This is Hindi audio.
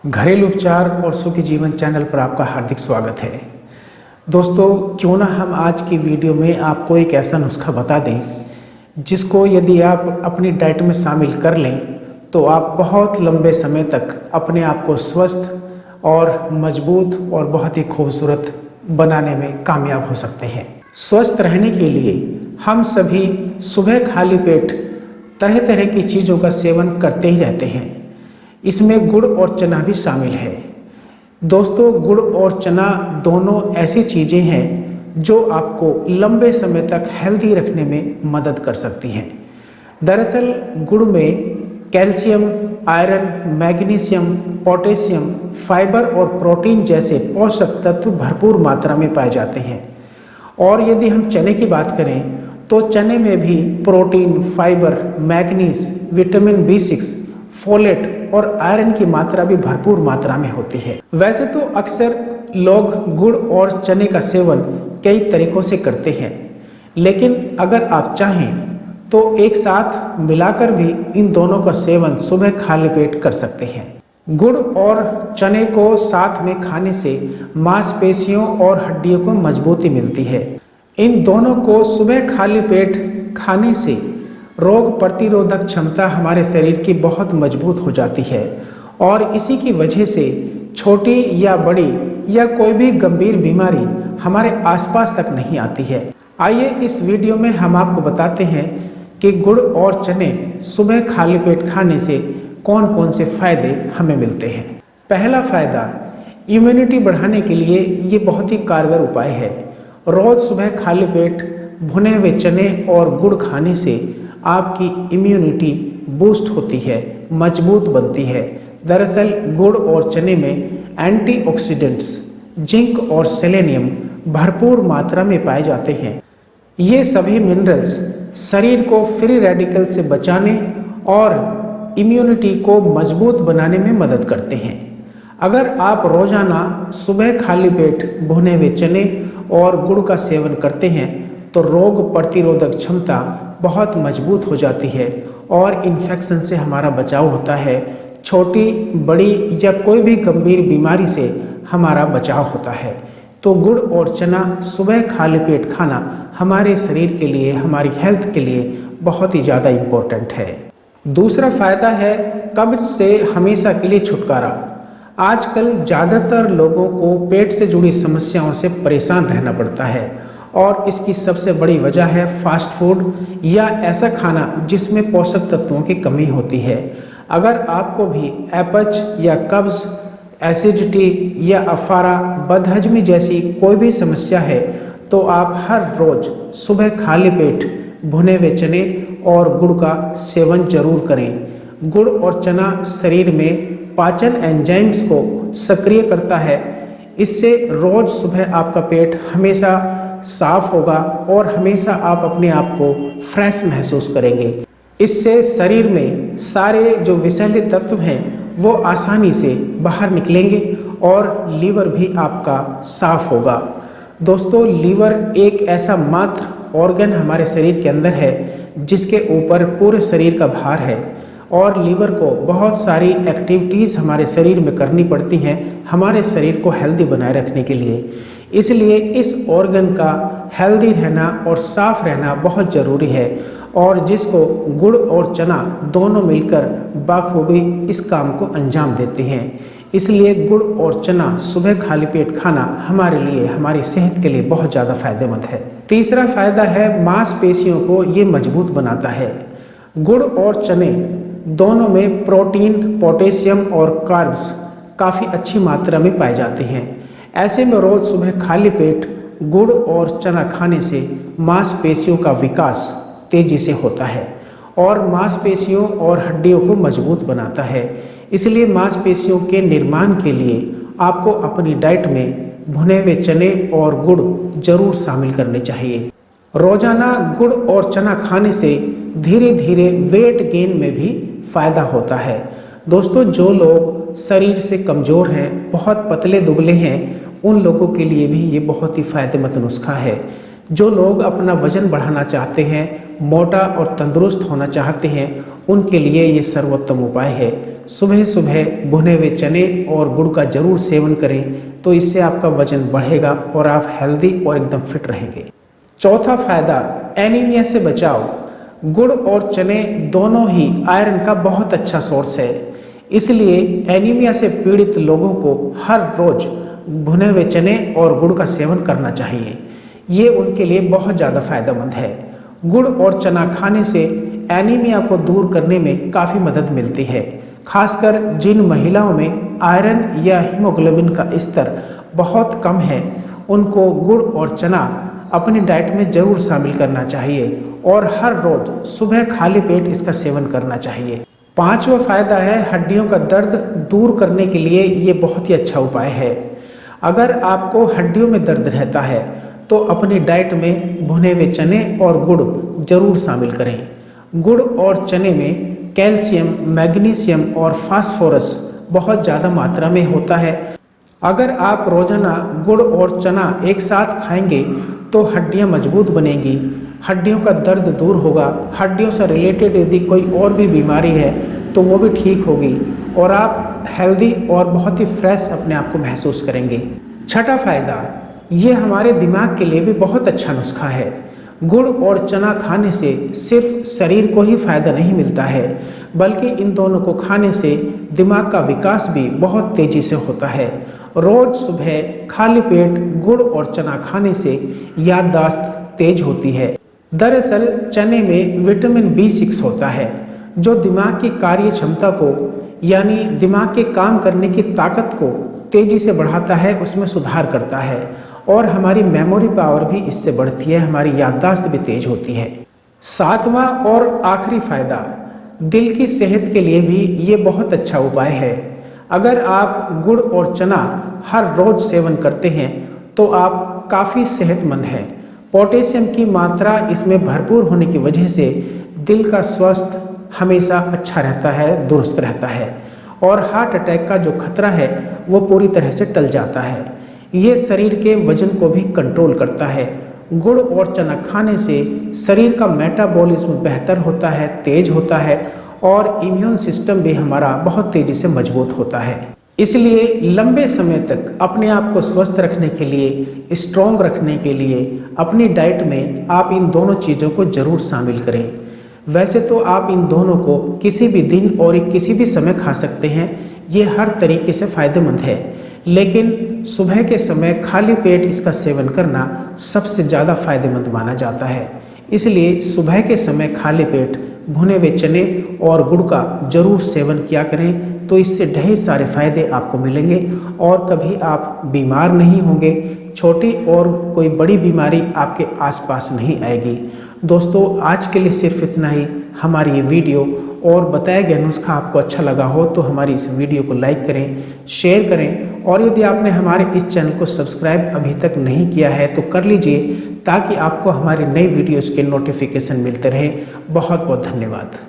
घरेलू उपचार और सुखी जीवन चैनल पर आपका हार्दिक स्वागत है। दोस्तों, क्यों ना हम आज की वीडियो में आपको एक ऐसा नुस्खा बता दें जिसको यदि आप अपनी डाइट में शामिल कर लें तो आप बहुत लंबे समय तक अपने आप को स्वस्थ और मजबूत और बहुत ही खूबसूरत बनाने में कामयाब हो सकते हैं। स्वस्थ रहने के लिए हम सभी सुबह खाली पेट तरह तरह की चीज़ों का सेवन करते ही रहते हैं। इसमें गुड़ और चना भी शामिल है। दोस्तों, गुड़ और चना दोनों ऐसी चीज़ें हैं जो आपको लंबे समय तक हेल्दी रखने में मदद कर सकती हैं। दरअसल गुड़ में calcium, iron, magnesium, potassium, fibre और प्रोटीन जैसे पोषक तत्व भरपूर मात्रा में पाए जाते हैं। और यदि हम चने की बात करें तो चने में भी protein, fibre, manganese, vitamin B6, folate और आयरन की मात्रा भी भरपूर मात्रा में होती है। वैसे तो अक्सर लोग गुड़ और चने का सेवन कई तरीकों से करते हैं, लेकिन अगर आप चाहें तो एक साथ मिलाकर भी इन दोनों का सेवन सुबह खाली पेट कर सकते हैं। गुड़ और चने को साथ में खाने से मांसपेशियों और हड्डियों को मजबूती मिलती है। इन दोनों को सुबह खाली पेट खाने से रोग प्रतिरोधक क्षमता हमारे शरीर की बहुत मजबूत हो जाती है और इसी की वजह से छोटी या बड़ी या कोई भी गंभीर बीमारी हमारे आसपास तक नहीं आती है। आइए इस वीडियो में हम आपको बताते हैं कि गुड़ और चने सुबह खाली पेट खाने से कौन कौन से फायदे हमें मिलते हैं। पहला फायदा, इम्यूनिटी बढ़ाने के लिए ये बहुत ही कारगर उपाय है। रोज सुबह खाली पेट भुने हुए चने और गुड़ खाने से आपकी इम्यूनिटी बूस्ट होती है, मजबूत बनती है। दरअसल गुड़ और चने में एंटीऑक्सीडेंट्स, जिंक और सेलेनियम भरपूर मात्रा में पाए जाते हैं। ये सभी मिनरल्स शरीर को फ्री रेडिकल से बचाने और इम्यूनिटी को मजबूत बनाने में मदद करते हैं। अगर आप रोजाना सुबह खाली पेट भुने हुए चने और गुड़ का सेवन करते हैं तो रोग प्रतिरोधक क्षमता बहुत मजबूत हो जाती है और इन्फेक्शन से हमारा बचाव होता है। छोटी, बड़ी या कोई भी गंभीर बीमारी से हमारा बचाव होता है। तो गुड़ और चना सुबह खाली पेट खाना हमारे शरीर के लिए, हमारी हेल्थ के लिए बहुत ही ज़्यादा इम्पोर्टेंट है। दूसरा फायदा है कब्ज से हमेशा के लिए छुटकारा। आजकल ज़्यादातर लोगों को पेट से जुड़ी समस्याओं से परेशान रहना पड़ता है और इसकी सबसे बड़ी वजह है फास्ट फूड या ऐसा खाना जिसमें पोषक तत्वों की कमी होती है। अगर आपको भी अपच या कब्ज, एसिडिटी या अफारा, बदहजमी जैसी कोई भी समस्या है तो आप हर रोज सुबह खाली पेट भुने हुए चने और गुड़ का सेवन जरूर करें। गुड़ और चना शरीर में पाचन एंजाइम्स को सक्रिय करता है। इससे रोज सुबह आपका पेट हमेशा साफ होगा और हमेशा आप अपने आप को फ्रेश महसूस करेंगे। इससे शरीर में सारे जो विषैले तत्व हैं वो आसानी से बाहर निकलेंगे और लीवर भी आपका साफ होगा। दोस्तों, लीवर एक ऐसा मात्र ऑर्गन हमारे शरीर के अंदर है जिसके ऊपर पूरे शरीर का भार है और लीवर को बहुत सारी एक्टिविटीज़ हमारे शरीर में करनी पड़ती हैं हमारे शरीर को हेल्दी बनाए रखने के लिए। इसलिए इस ऑर्गन का हेल्दी रहना और साफ रहना बहुत ज़रूरी है और जिसको गुड़ और चना दोनों मिलकर बाखूबी इस काम को अंजाम देते हैं। इसलिए गुड़ और चना सुबह खाली पेट खाना हमारे लिए, हमारी सेहत के लिए बहुत ज़्यादा फायदेमंद है। तीसरा फायदा है मांसपेशियों को ये मजबूत बनाता है। गुड़ और चने दोनों में प्रोटीन, पोटेशियम और कार्ब्स काफ़ी अच्छी मात्रा में पाए जाते हैं। ऐसे में रोज सुबह खाली पेट गुड़ और चना खाने से मांसपेशियों का विकास तेजी से होता है और मांसपेशियों और हड्डियों को मजबूत बनाता है। इसलिए मांसपेशियों के निर्माण के लिए आपको अपनी डाइट में भुने हुए चने और गुड़ जरूर शामिल करने चाहिए। रोजाना गुड़ और चना खाने से धीरे धीरे वेट गेन में भी फायदा होता है। दोस्तों, जो लोग शरीर से कमज़ोर हैं, बहुत पतले दुबले हैं, उन लोगों के लिए भी ये बहुत ही फायदेमंद नुस्खा है। जो लोग अपना वजन बढ़ाना चाहते हैं, मोटा और तंदुरुस्त होना चाहते हैं, उनके लिए ये सर्वोत्तम उपाय है। सुबह सुबह भुने हुए चने और गुड़ का जरूर सेवन करें, तो इससे आपका वजन बढ़ेगा और आप हेल्दी और एकदम फिट रहेंगे। चौथा फायदा, एनीमिया से बचाव। गुड़ और चने दोनों ही आयरन का बहुत अच्छा सोर्स है, इसलिए एनीमिया से पीड़ित लोगों को हर रोज भुने हुए चने और गुड़ का सेवन करना चाहिए। ये उनके लिए बहुत ज़्यादा फायदेमंद है। गुड़ और चना खाने से एनीमिया को दूर करने में काफ़ी मदद मिलती है। खासकर जिन महिलाओं में आयरन या हीमोग्लोबिन का स्तर बहुत कम है, उनको गुड़ और चना अपनी डाइट में ज़रूर शामिल करना चाहिए और हर रोज़ सुबह खाली पेट इसका सेवन करना चाहिए। पांचवा फायदा है, हड्डियों का दर्द दूर करने के लिए ये बहुत ही अच्छा उपाय है। अगर आपको हड्डियों में दर्द रहता है तो अपनी डाइट में भुने हुए चने और गुड़ जरूर शामिल करें। गुड़ और चने में कैल्शियम, मैग्नीशियम और फास्फोरस बहुत ज़्यादा मात्रा में होता है। अगर आप रोजाना गुड़ और चना एक साथ खाएंगे तो हड्डियां मजबूत बनेंगी, हड्डियों का दर्द दूर होगा, हड्डियों से रिलेटेड यदि कोई और भी बीमारी है तो वो भी ठीक होगी और आप हेल्दी और बहुत ही फ्रेश अपने आप को महसूस करेंगे। छठा फायदा, ये हमारे दिमाग के लिए भी बहुत अच्छा नुस्खा है। गुड़ और चना खाने से सिर्फ शरीर को ही फायदा नहीं मिलता है, बल्कि इन दोनों को खाने से दिमाग का विकास भी बहुत तेजी से होता है। रोज सुबह खाली पेट गुड़ और चना खाने से याददाश्त तेज होती है। दरअसल चने में विटामिन B6 होता है, जो दिमाग की कार्य क्षमता को यानी दिमाग के काम करने की ताकत को तेजी से बढ़ाता है, उसमें सुधार करता है और हमारी मेमोरी पावर भी इससे बढ़ती है, हमारी याददाश्त भी तेज होती है। सातवां और आखिरी फायदा, दिल की सेहत के लिए भी ये बहुत अच्छा उपाय है। अगर आप गुड़ और चना हर रोज सेवन करते हैं तो आप काफ़ी सेहतमंद हैं। पोटेशियम की मात्रा इसमें भरपूर होने की वजह से दिल का स्वास्थ्य हमेशा अच्छा रहता है, दुरुस्त रहता है और हार्ट अटैक का जो खतरा है वो पूरी तरह से टल जाता है। ये शरीर के वजन को भी कंट्रोल करता है। गुड़ और चना खाने से शरीर का मेटाबॉलिज्म बेहतर होता है, तेज होता है और इम्यून सिस्टम भी हमारा बहुत तेजी से मजबूत होता है। इसलिए लंबे समय तक अपने आप को स्वस्थ रखने के लिए, स्ट्रॉन्ग रखने के लिए अपनी डाइट में आप इन दोनों चीज़ों को जरूर शामिल करें। वैसे तो आप इन दोनों को किसी भी दिन और किसी भी समय खा सकते हैं, ये हर तरीके से फायदेमंद है, लेकिन सुबह के समय खाली पेट इसका सेवन करना सबसे ज़्यादा फायदेमंद माना जाता है। इसलिए सुबह के समय खाली पेट भुने हुए चने और गुड़ का जरूर सेवन किया करें, तो इससे ढेर सारे फायदे आपको मिलेंगे और कभी आप बीमार नहीं होंगे, छोटी और कोई बड़ी बीमारी आपके आसपास नहीं आएगी। दोस्तों, आज के लिए सिर्फ इतना ही। हमारी ये वीडियो और बताया गया नुस्खा आपको अच्छा लगा हो तो हमारी इस वीडियो को लाइक करें, शेयर करें और यदि आपने हमारे इस चैनल को सब्सक्राइब अभी तक नहीं किया है तो कर लीजिए, ताकि आपको हमारी नई वीडियोज़ के नोटिफिकेशन मिलते रहे। बहुत बहुत धन्यवाद।